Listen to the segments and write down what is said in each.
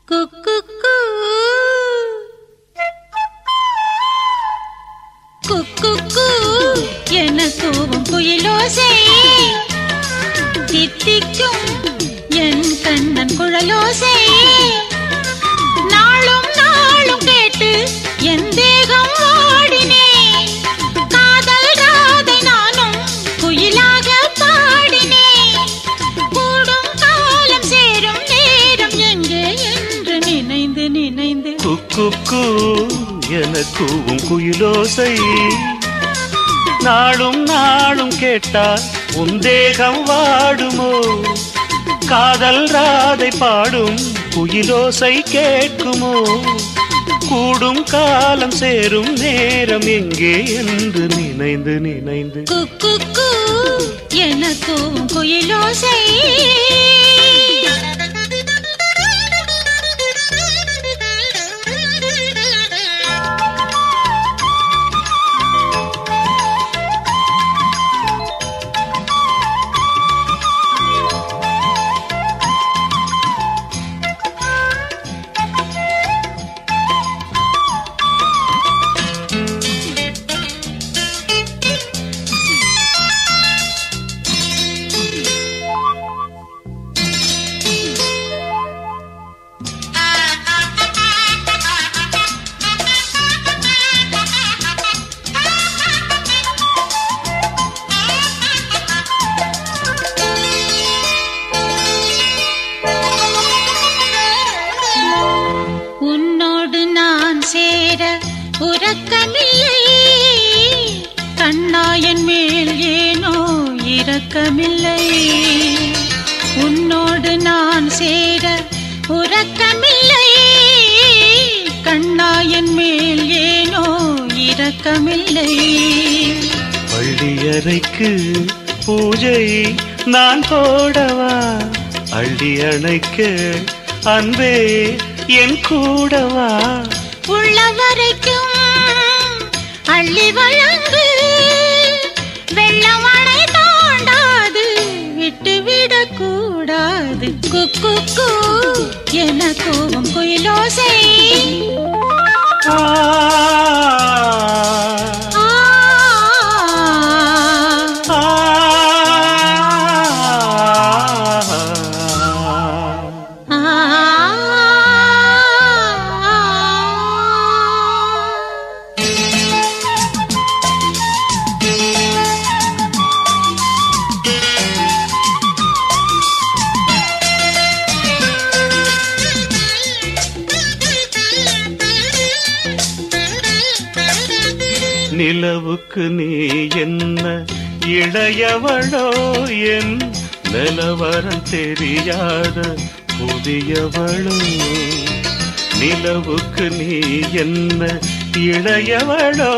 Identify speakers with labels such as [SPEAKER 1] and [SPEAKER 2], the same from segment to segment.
[SPEAKER 1] குக்குக்கு குக்குக்கு என கூவும் குயிலோசை தித்திக்கும் என் கண்ணன் குழலோசை நாளும் நாளும் கேட்டு என் தேகம் வாடினேன் காதல் ராதை நானும் குயிலாக பாடினேன் கூடும் காலம் சேரும் நேரம் எங்கே என்று நினைந்து நினைந்து
[SPEAKER 2] குக்குக்கு என கூவும் குயிலோசை நாளும் நாளும் கேட்டால் உன் தேகம் வாடுமோ காதல் ராதை பாடும் குயிலோசை கேட்குமோ கூடும் காலம் சேரும் நேரம் எங்கே என்று நினைந்து நினைந்து
[SPEAKER 1] குக்குக்கு என கூவும் குயிலோசை உறக்கமில்லை கண்ணாயன் மேல் ஏனோ இரக்கமில்லை உன்னோடு நான் சேர உறக்கமில்லை கண்ணாயன் மேல் ஏனோ இரக்கமில்லை
[SPEAKER 2] பள்ளியறைக்கு பூஜை நான் போடவா அள்ளி அணைக்க அன்பே என் கூடவா
[SPEAKER 1] உள்ள வரைக்கும் அள்ளி வழங்கு வெள்ளமழை தாண்டாது விட்டுவிடக் கூடாது குக்குக்கு என கூவும் குயிலோசை
[SPEAKER 2] நிலவுக்கு நீ என்ன இளையவளோ என் நிலவரம் தெரியாத புதியவளோ நிலவுக்கு நீ என்ன இளையவளோ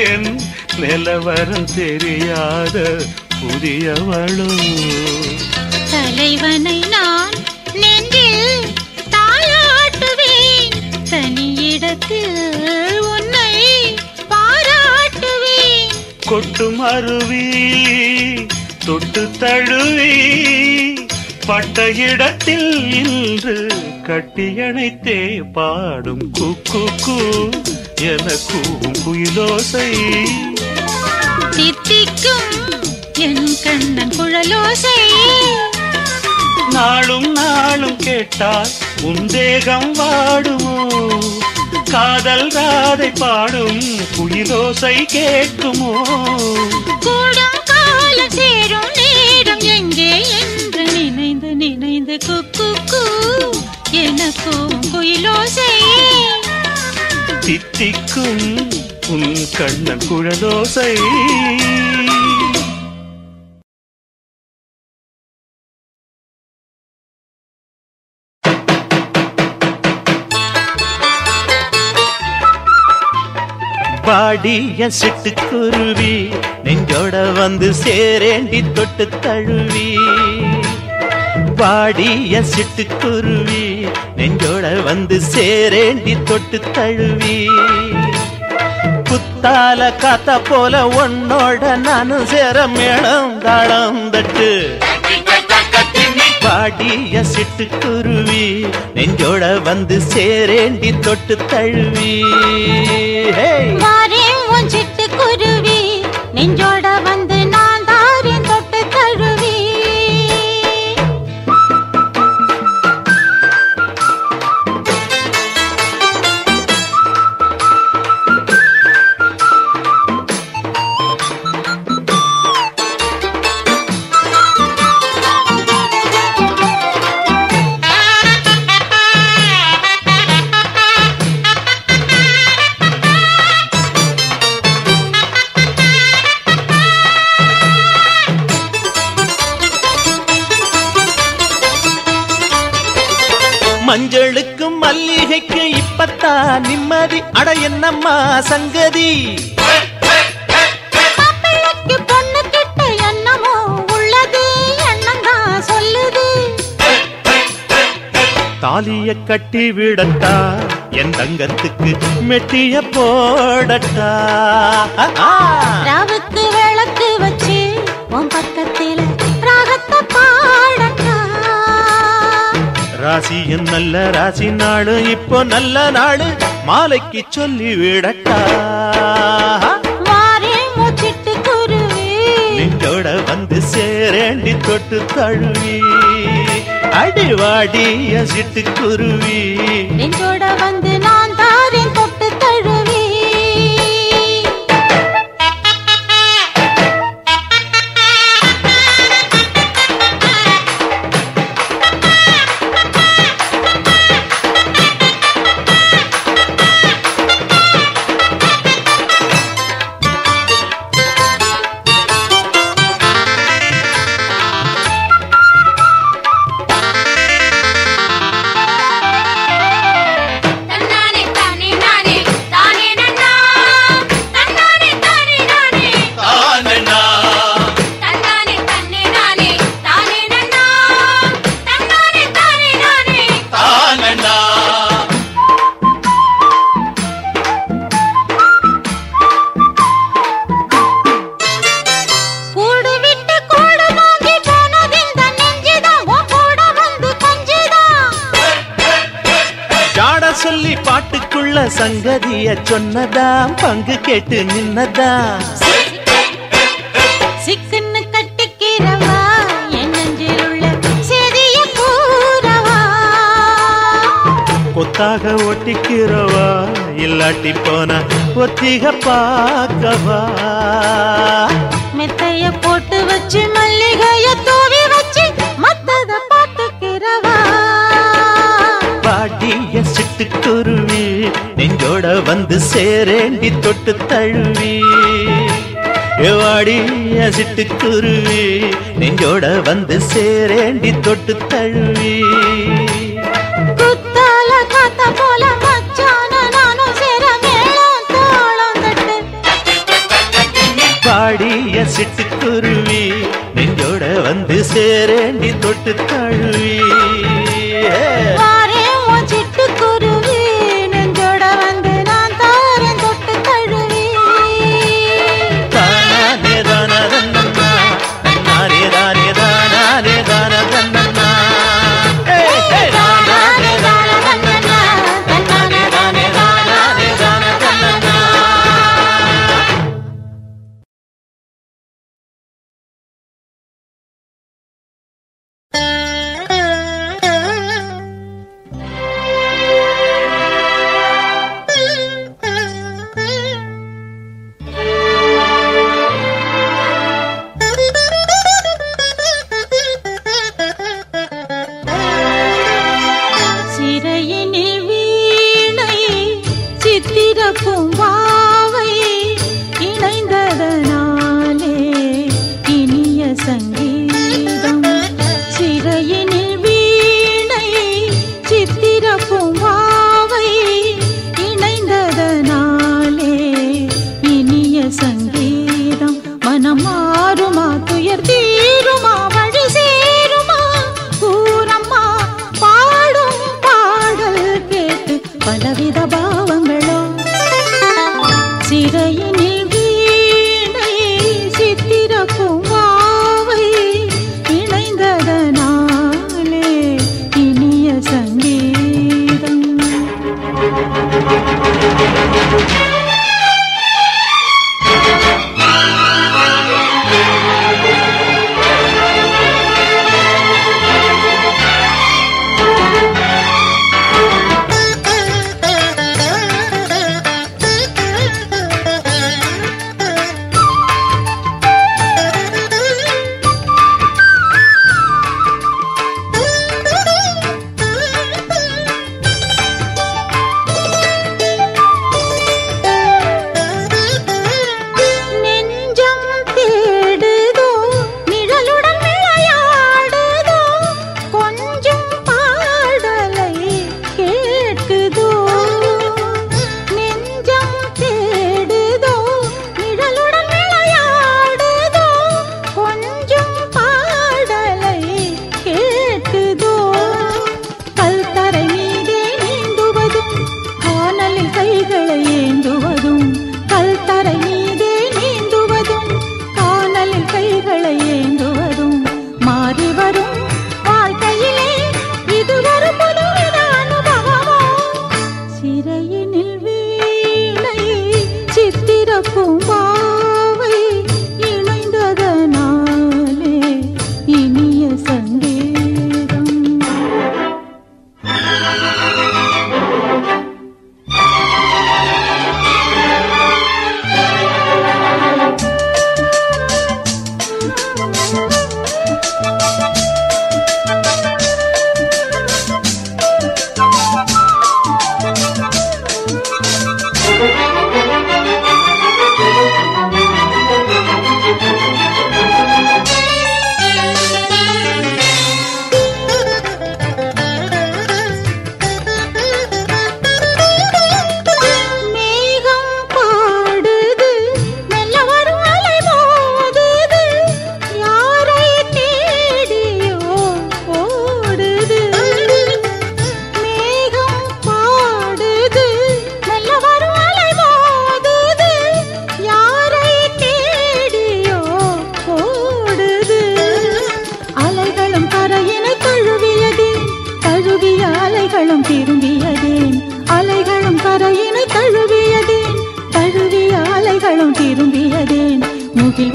[SPEAKER 2] என் நிலவரம் தெரியாத புதியவளோ
[SPEAKER 1] தலைவனை நான் நெஞ்சில் தாளாட்டுவேன் தனியிடத்தில் உன்னை
[SPEAKER 2] கொட்டும் அருவி தொட்டு தழுவி பட்ட இடத்தில் இன்று கட்டியணைத்தே பாடும் குக்குக்கு என கூவும் குயிலோசை
[SPEAKER 1] தித்திக்கும் என் கண்ணன் குழலோசை
[SPEAKER 2] நாளும் நாளும் கேட்டால் உன் தேகம் வாடுமோ காதல் ராதை பாடும் குயிலோசை கேட்குமோ
[SPEAKER 1] கூடும் காலம் சேரும் நேரம் எங்கே என்று நினைந்து நினைந்து குக்குக்கு எனக்கும் குயிலோசை
[SPEAKER 2] தித்திக்கும் உன் கண்ணன் குழலோசை பாடிய சிட்டுக்குருவி நெஞ்சோட வந்து சேரேண்டி தொட்டு தழுவி பாடிய சிட்டுக்குருவி நெஞ்சோட வந்து சேரேண்டி தொட்டு தழுவி புத்தால காத்த போல உன்னோட நானும் சேர மேளம் தாளம் தட்டு வாடிய சிட்டுக்குருவி நெஞ்சோட வந்து சேரேண்டி தொட்டு தழுவி.
[SPEAKER 1] வாரேன் உன் சிட்டுக்குருவி நெஞ்சோட வந்து நான் தாரேன் தொட்டு தழுவி.
[SPEAKER 2] மஞ்சளுக்கும் மல்லிகைக்கு இப்பத்தான் நிம்மதி. அட என்னம்மா சங்கதி?
[SPEAKER 1] மாப்பிள்ளைக்கு பொண்ணு கிட்ட என்னமோ உள்ளது, எண்ணம்தான் சொல்லுது.
[SPEAKER 2] தாலிய கட்டி விடட்டா என் தங்கத்துக்கு மெட்டிய போடட்டா.
[SPEAKER 1] ராவுக்கு விளக்கு வச்சு உன் பக்கத்தில ராகத்தை பாடட்டா.
[SPEAKER 2] ராசியும் நல்ல ராசி நாடு இப்போ நல்ல நாடு மாலைக்கு சொல்லி விடட்டா.
[SPEAKER 1] வாரேன் உன் சிட்டுக்குருவி
[SPEAKER 2] நெஞ்சோட வந்து சேரேண்டி தொட்டு தழுவி. அடிவாடிய சிட்டுக்குருவி
[SPEAKER 1] நெஞ்சோட வந்து நான் தாரேன் தொட்டு தழுவி.
[SPEAKER 2] சொல்லி பாட்டுக்குள்ள சங்கதிய சொன்னதாம் பங்கு கேட்டு நின்னதாம்.
[SPEAKER 1] சிக்குன்னு கட்டிக்கிறவா என் நெஞ்சில் உள்ள செய்திய கூறவா.
[SPEAKER 2] கொத்தாக ஒட்டிக்கிறவா இல்லாட்டி போனா ஒத்திக பாக்கவா.
[SPEAKER 1] மெத்தைய போட்டு வச்சு மல்லிகைய தூவி வச்சு மத்தத பாத்துக்கிறவா.
[SPEAKER 2] வாடிய சிட்டுக்குருவி நெஞ்சோட வந்து சேரேண்டி தொட்டு தழுவி. வாடிய சிட்டுக்குருவி நெஞ்சோட வந்து சேரேண்டி தொட்டு தழுவி.
[SPEAKER 1] குத்தால காத்த போல மச்சான நானும் சேர மேளம் தாளம் தட்டு.
[SPEAKER 2] வாடிய சிட்டுக்குருவி நெஞ்சோட வந்து சேரேண்டி தொட்டு தழுவி.
[SPEAKER 1] வாரேன் உன் சிட்டுக்குருவி நெஞ்சோட வந்து நான் தாரேன் தொட்டு தழுவி.
[SPEAKER 2] தானே தான தன்னன்னா நானே தானே தானே தான தன்னன்னா.
[SPEAKER 1] தானே தான தன்னன்னா, தன்னானே தானே தானே தான தன்னன்னா.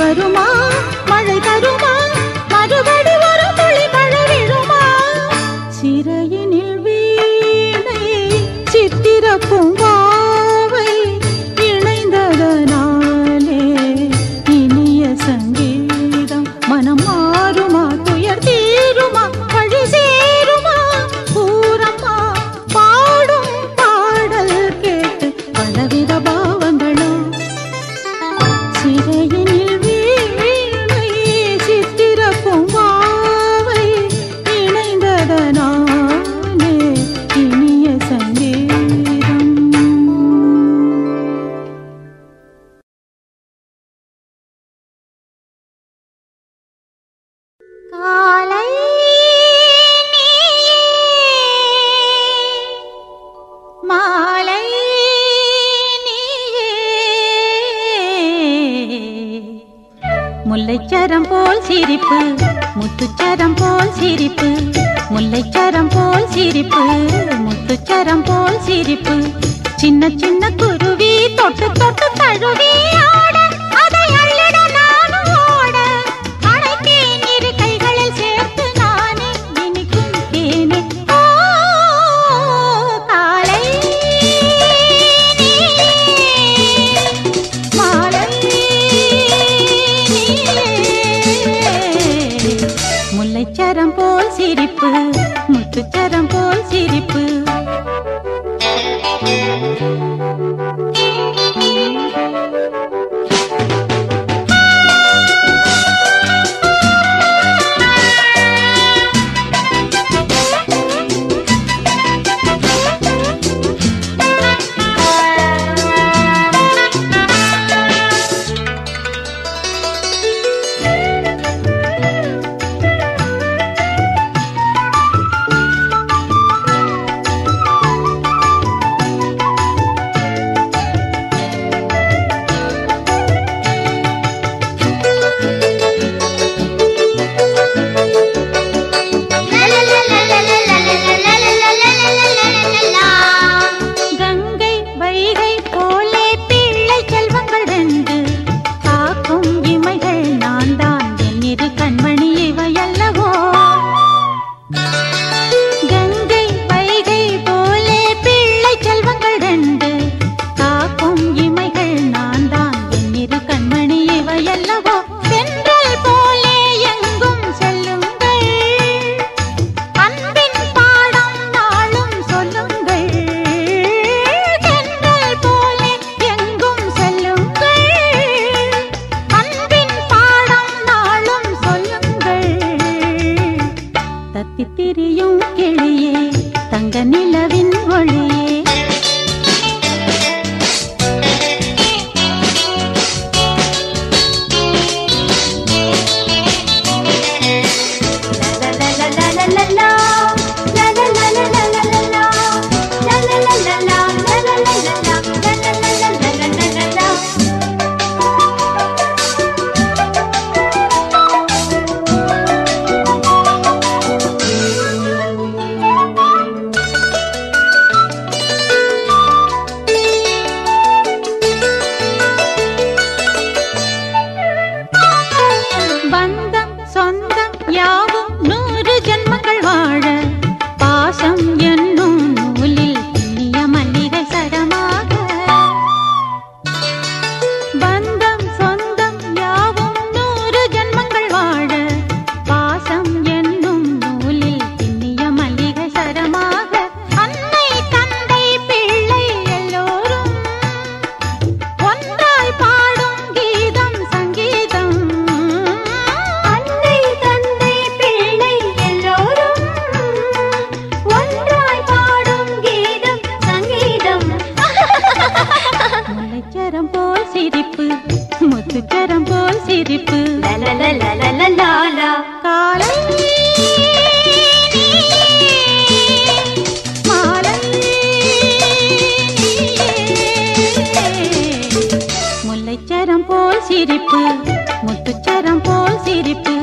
[SPEAKER 1] வருமா மழை தருமா மறுபடி ஒரு துளி மழை விழுமா சிறையினில் வீணை சித்திர பூங்காவை இணைந்ததனாலே இனிய சங்கீதம் மனம் மாறுமா துயர் தீருமா வழி சேருமா பூரம்மா பாடும் பாடல் கேட்டு பலவித பாவங்களோ சிறையினில் வீணை சித்திர பூங்காவை இணைந்ததனாலே இனிய சங்கீதம் காலை நீயே மாலை நீயே முல்லைச்சரம் போல் சிரிப்பு முத்துச்சரம் போல் சிரிப்பு முல்லைச்சரம் போல் சிரிப்பு முத்துச்சரம் போல் சிரிப்பு சின்ன சின்ன குருவி தொட்டு தொட்டு தழுவி ஆட அதை அள்ளிட நானும் ஓட அழைத்தேன் இரு கைகளில் சேர்த்து நானே இனிக்கும் தேனே ஓ காலை நீயே மாலை நீயே முல்லைச்சரம் போல் சிரிப்பு முத்துச்சரம் போல் சிரிப்பு கங்கை வைகை போலே பிள்ளை செல்வங்கள் ரெண்டு காக்கும் இமைகள் நான் தான் என் இரு கண்மணி இவையல்லவோ கங்கை வைகை போலே பிள்ளை செல்வங்கள் ரெண்டு காக்கும் இமைகள் நான் தான் என் இரு கண்மணி இவையல்லவோ தென்றல் போலே எங்கும் செல்லுங்கள் அன்பின் பாடம் நாளும் சொல்லுங்கள் தென்றல் போலே எங்கும் செல்லுங்கள் அன்பின் பாடம் நாளும் சொல்லுங்கள் தத்தித் திரியும் கிளியே தங்க நிலவின் ஒளியே பந்தம் சொந்தம் யாவும் 100 ஜென்மங்கள் வாழ பாசம் என்னும் நூலில் இனிய மல்லிகை சரமாக பந்தம் சொந்தம் யாவும் 100 ஜென்மங்கள் வாழ பாசம் என்னும் நூலில் இனிய மல்லிகை சரமாக அன்னை தந்தை பிள்ளை எல்லோரும் ஒன்றாய் பாடும் கீதம் சங்கீதம் அன்னை தந்தை பிள்ளை எல்லோரும் ஒன்றாய் பாடும் கீதம் சங்கீதம் முல்லைச்சரம் போல் சிரிப்பு முத்துச்சரம் போல் சிரிப்பு காலை மாலை முல்லைச்சரம் போல் சிரிப்பு முத்துச்சரம் போல் சிரிப்பு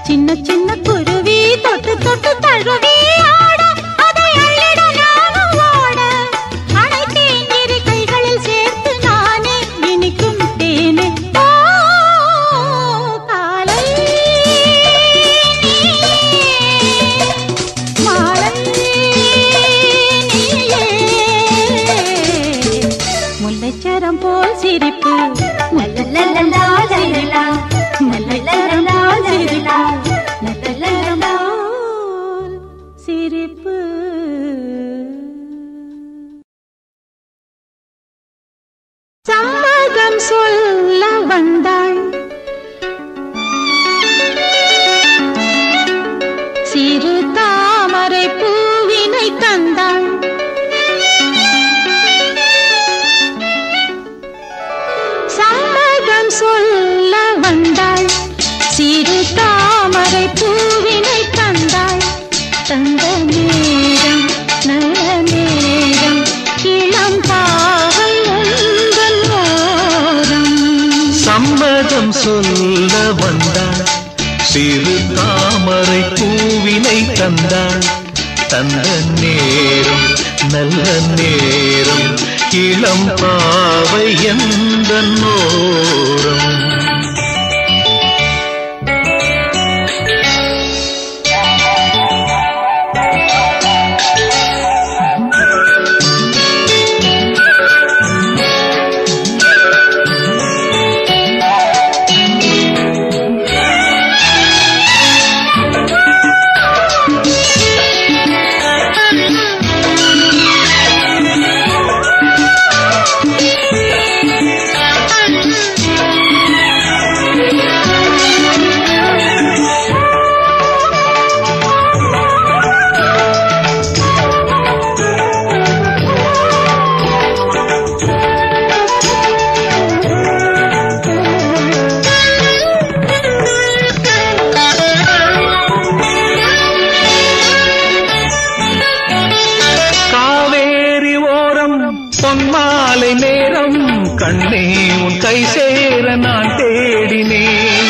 [SPEAKER 1] சின்ன சின்ன குருவி தொட்டு தொட்டு தழுவி ஆட அதை அள்ளிட நானும் ஓட அனைத்தேன் இரு கைகளில் சேர்த்து நானே இனிக்கும் தேனே ஓ சிரிப்பு சம்மதம் சொல்ல வந்தாள் சிறு தாமரை பூவினை தந்தாள் சம்மதம் சொல்ல வந்தாள் சிறு தாமரை பூவினை தந்தாள் தந்த நேரம் நல்ல நேரம் இளம் பாவை உந்தன் ஓரம்
[SPEAKER 3] சம்மதம் சொல்ல வந்தாள் சிறு தாமரை பூவினை தந்தாள் தந்த நேரம் நல்ல நேரம் இளம் பாவை எந்தன் ஓரம் பொன்மாலை நேரம் கண்ணே உன் கை சேர நான் தேடினேன்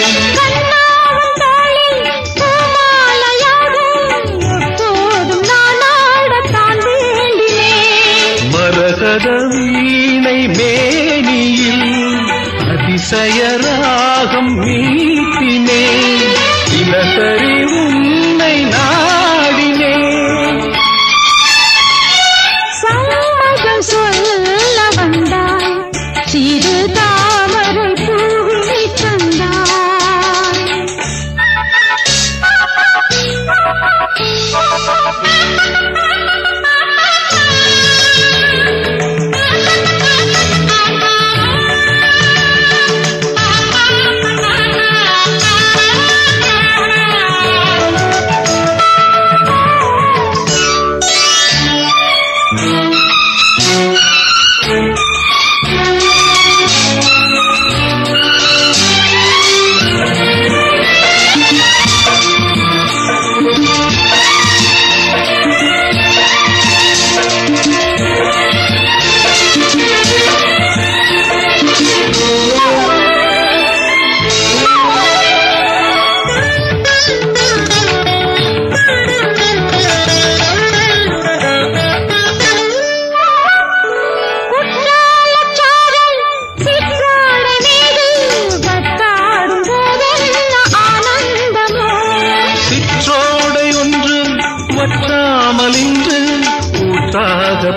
[SPEAKER 3] மரகத வீணை மேனியில் அதிசயராகம் மீட்டினேன் தினசரி உன்னை நாடினேன்
[SPEAKER 1] சொல்ல வந்தாள் சிறு தாமரை பூவினை தந்தாள்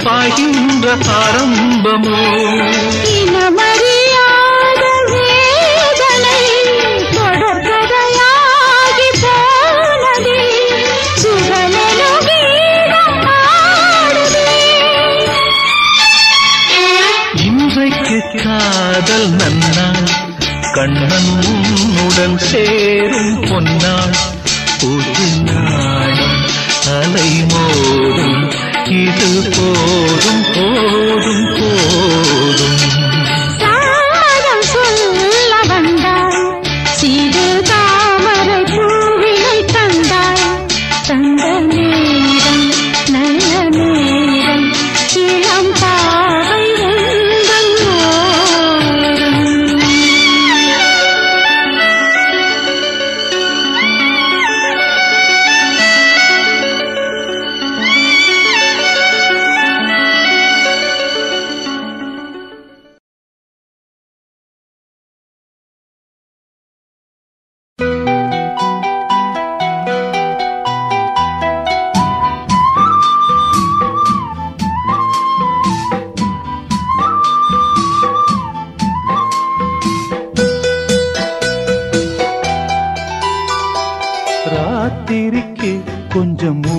[SPEAKER 3] பாய்கின்ற ஆரம்பமோ
[SPEAKER 1] இனமறியாத வேதனை தொடர்கதையாகி போனதே சுகமெனு கீதம் பாடுதே
[SPEAKER 3] இன்றைக்கு காதல் நன்னாள் கண்ணன் உன்னுடன் சேரும் பொன்னாள் புது நாடும் அலை மோதும் இது போதும் போதும் போதும்
[SPEAKER 1] சம்மதம் சொல்ல வந்தாள் சிறு தாமரை பூவினை தந்தாள் தந்த நேரம் நல்ல நேரம் இளம் பாவை உந்தன் ஓரம்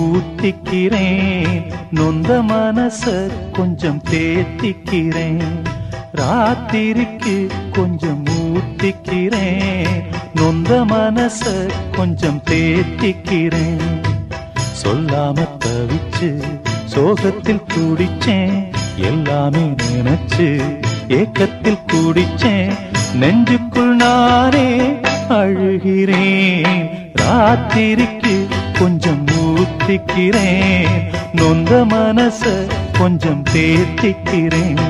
[SPEAKER 3] ஊத்திக்கிறேன், நொந்த மனச கொஞ்சம் தேத்திக்கிறேன். ராத்திரிக்கு கொஞ்சம் ஊத்திக்கிறேன், நொந்த மனச கொஞ்சம் தேத்திக்கிறேன். சொல்லாம தவிச்சு சோகத்தில் குடிச்சேன், எல்லாமே நினைச்சு ஏக்கத்தில் குடிச்சேன். நெஞ்சுக்குள் நானே அழுகிறேன். ராத்திரிக்கு கொஞ்சம் ஊத்திக்கிறேன், நொந்த மனச கொஞ்சம் தேத்திக்கிறேன்.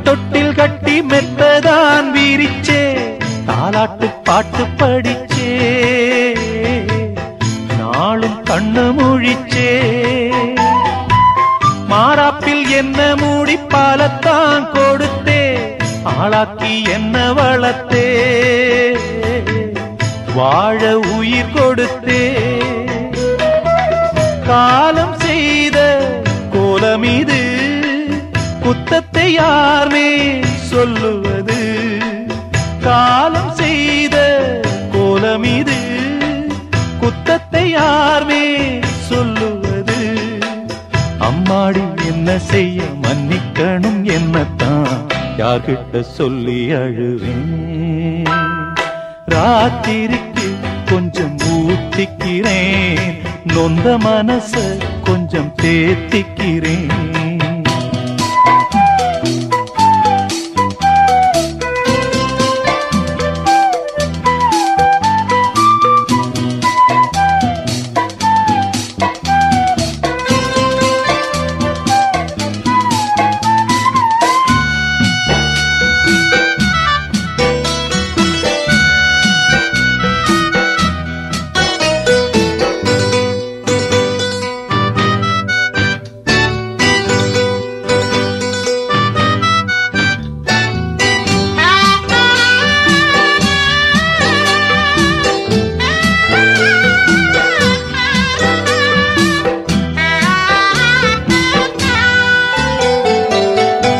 [SPEAKER 3] தொட்டில் கட்டி மெத்ததான் வீரிச்சே, தாலாட்டு பாட்டு படிச்சே, நாளும் கண்ணு முழிச்சே. மாறாப்பில் என்ன மூடி பாலத்தான் கொடுத்தே, ஆளாக்கி என்ன வளர்த்தே, வாழ உயிர் கொடுத்தே. காலம் செய்த கோலம் இது, குத்தத்தை யார்மே சொல்லுவது. காலம் செய்த கோலம் இது, குத்தத்தை யார்மே சொல்லுவது. அம்மாடி என்ன செய்ய மன்னிக்கணும் என்னத்தான் யார்கிட்ட சொல்லி அழுவேன். ராத்திரிக்கு கொஞ்சம் ஊத்திக்கிறேன், நொந்த மனச கொஞ்சம் தேத்திக்கிறேன்.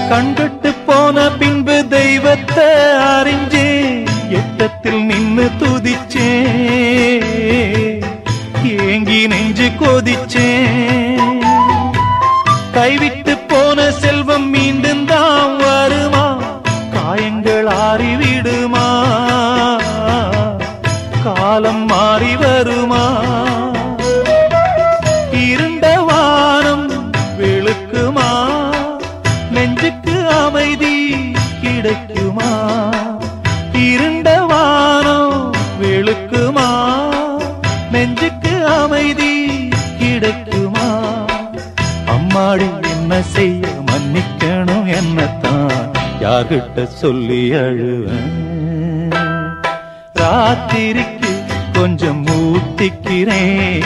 [SPEAKER 3] கண்டுட்டு போன பின்பு தெய்வத்தை அறிஞ்சே, எட்டத்தில் நின்னு துதிச்சே, ஏங்கி நெஞ்சு கொதிச்சே. கைவிட்டு போன செல்வம் மீண்டும் தான் வருமா, காயங்கள் ஆறிவிடுமா, காலம் மாறி வருமா. இருண்ட வானம் வெளுக்குமா, நெஞ்சுக்கு அமைதி கிடைக்குமா. இருண்ட வானம் வெளுக்குமா, நெஞ்சுக்கு அமைதி கிடைக்குமா. அம்மாடி என்ன செய்ய மன்னிக்கணும் என்னத்தான் யார்கிட்ட சொல்லி அழுவேன். ராத்திரிக்கு கொஞ்சம் ஊத்திக்கிறேன்,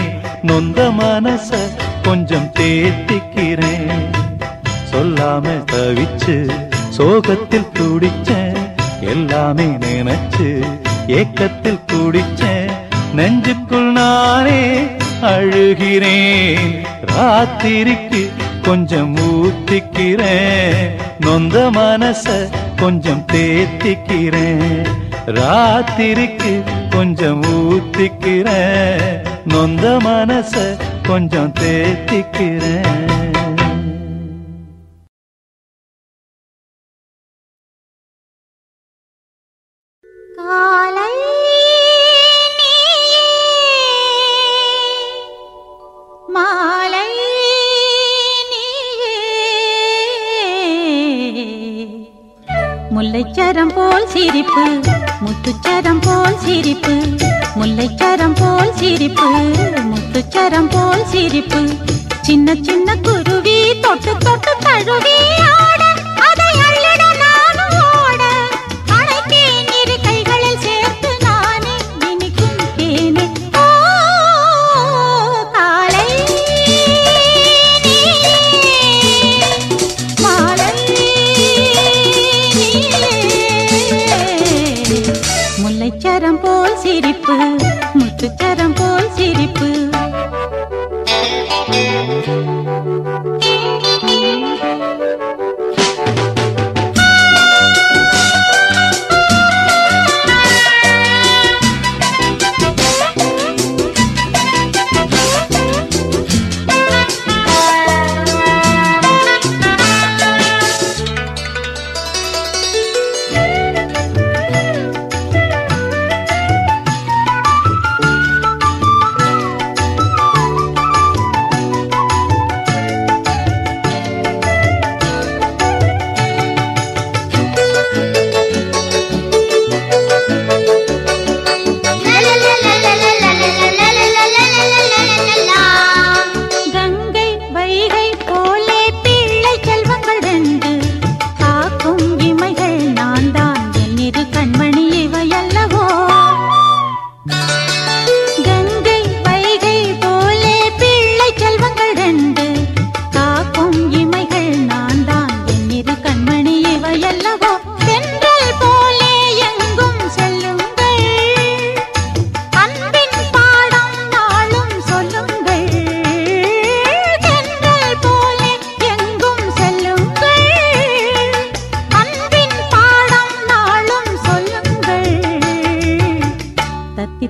[SPEAKER 3] நொந்த மனச கொஞ்சம் தேத்திக்கிறேன். சொல்லாம தவிச்சு சோகத்தில் குடிச்சேன், எல்லாமே நினைச்சு ஏக்கத்தில் குடிச்சேன். நெஞ்சுக்குள் நானே அழுகிறேன். ராத்திரிக்கு கொஞ்சம் ஊத்திக்கிறேன், நொந்த மனச கொஞ்சம் தேத்திக்கிறேன். ராத்திரிக்கு கொஞ்சம் ஊத்திக்கிறேன், நொந்த மனச கொஞ்சம் தேத்திக்கிறேன்.
[SPEAKER 1] காலை மாலை முல்லைச்சரம் போல் சிரிப்பு, முத்துச்சரம் போல் சிரிப்பு, முல்லைச்சரம் போல் சிரிப்பு, முத்துச்சரம் போல் சிரிப்பு. சின்ன சின்ன குருவி தொட்டு தொட்டு தழுவி ஆட அதை அள்ளிட நானும் ஓட அழைத்தேன் இரு கைகளில் சேர்த்து நானே இனிக்கும் தேனே ஓ காலை மாலை முல்லைச்சரம் போல் சிரிப்பு முத்துச்சரம் போல் சிரிப்பு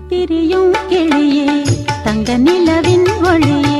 [SPEAKER 1] திரியும் கிளியே தங்க நிலவின் ஒளியே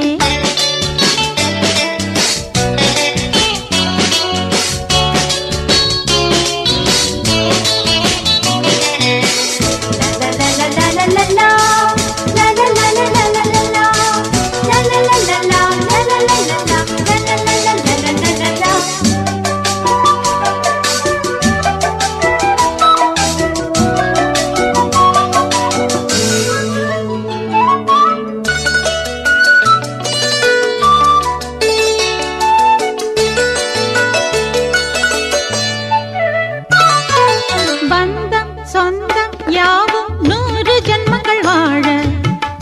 [SPEAKER 1] பந்தம் சொந்தம் யாவும் 100 ஜன்மங்கள் வாழ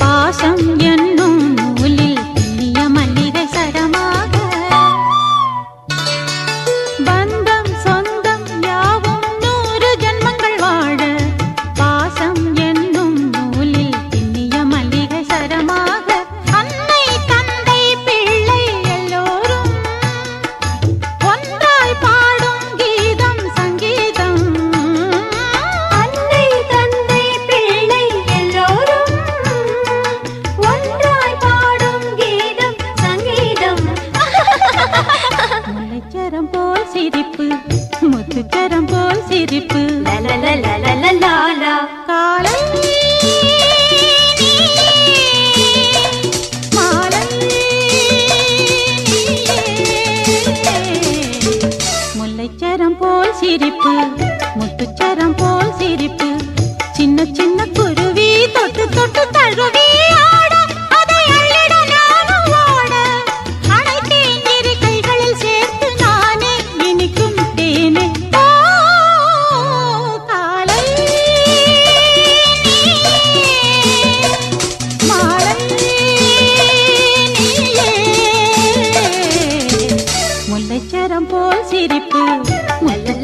[SPEAKER 1] பாசம் என்னும் நூலில் இனிய மல்லிகை சரமாக பந்தம் சொந்தம் யாவும் 100 ஜன்மங்கள் வாழ பாசம் என்னும் நூலில் இனிய மல்லிகை சரமாக அன்னை தந்தை பிள்ளை எல்லோரும் ஒன்றாய் பாடும் கீதம் சங்கீதம் முல்லைச்சரம் போல் சிரிப்பு முத்துச்சரம் போல் சிரிப்பு காலை மாலை முல்லைச்சரம் போல் சிரிப்பு முத்துச்சரம் போல் சிரிப்பு சின்ன சின்ன குருவி தொட்டு தொட்டு தழுவி ஆட அதை அள்ளிட நானும் ஓட அழைத்தேன் இரு கைகளில் சேர்த்து நானே இனிக்கும் தேனே ஓ காலை மாலை முல்லைச்சரம் போல் சிரிப்பு முல்லை